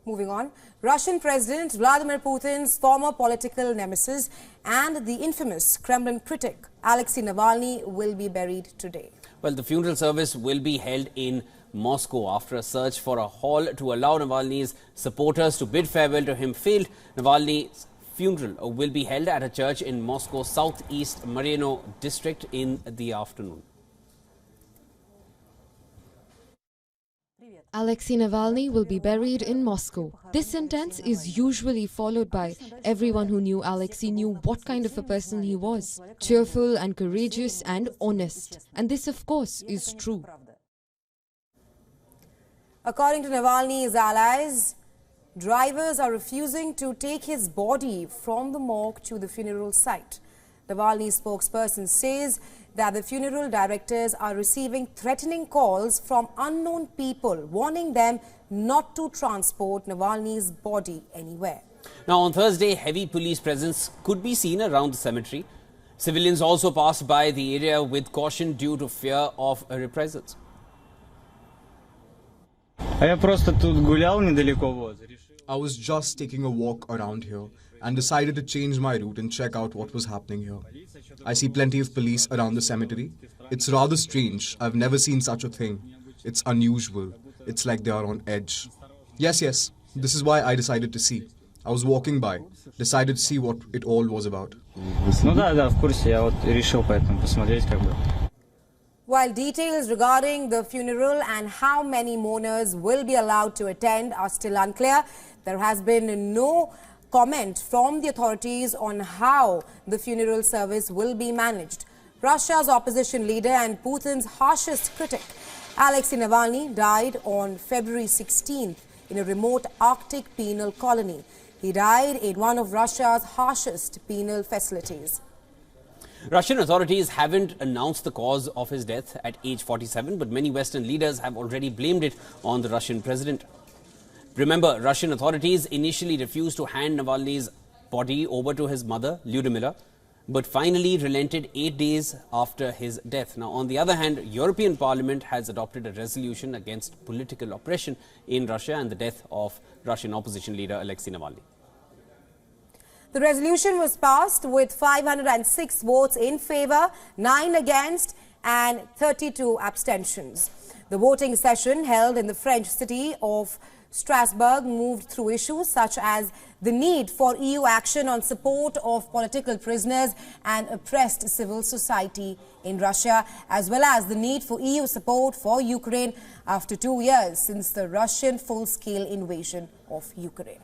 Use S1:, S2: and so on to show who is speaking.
S1: Moving on, Russian President Vladimir Putin's former political nemesis and the infamous Kremlin critic Alexei Navalny will be buried today.
S2: Well, the funeral service will be held in Moscow after a search for a hall to allow Navalny's supporters to bid farewell to him failed. Navalny's funeral will be held at a church in Moscow's southeast Marino district in the afternoon.
S3: Alexei Navalny will be buried in Moscow. This sentence is usually followed by everyone who knew Alexei knew what kind of a person he was. Cheerful and courageous and honest. And this, of course, is true.
S1: According to Navalny's allies, drivers are refusing to take his body from the morgue to the funeral site. Navalny's spokesperson says that the funeral directors are receiving threatening calls from unknown people, warning them not to transport Navalny's body anywhere.
S2: Now, on Thursday, heavy police presence could be seen around the cemetery. Civilians also passed by the area with caution due to fear of reprisals.
S4: I
S5: was just taking a walk around here and decided to change my route and check out what was happening here. I see plenty of police around the cemetery. It's rather strange. I've never seen such a thing. It's unusual. It's like they are on edge. Yes, this is why I decided to see. I was walking by, decided to see what it all was about.
S1: While details regarding the funeral and how many mourners will be allowed to attend are still unclear, there has been no comment from the authorities on how the funeral service will be managed. Russia's opposition leader and Putin's harshest critic, Alexei Navalny, died on February 16th in a remote Arctic penal colony. He died in one of Russia's harshest penal facilities.
S2: Russian authorities haven't announced the cause of his death at age 47, but many Western leaders have already blamed it on the Russian president. Remember, Russian authorities initially refused to hand Navalny's body over to his mother, Lyudmila, but finally relented 8 days after his death. Now, on the other hand, European Parliament has adopted a resolution against political oppression in Russia and the death of Russian opposition leader Alexei Navalny.
S1: The resolution was passed with 506 votes in favour, 9 against and 32 abstentions. The voting session held in the French city of Strasbourg moved through issues such as the need for EU action on support of political prisoners and oppressed civil society in Russia, as well as the need for EU support for Ukraine after 2 years since the Russian full-scale invasion of Ukraine.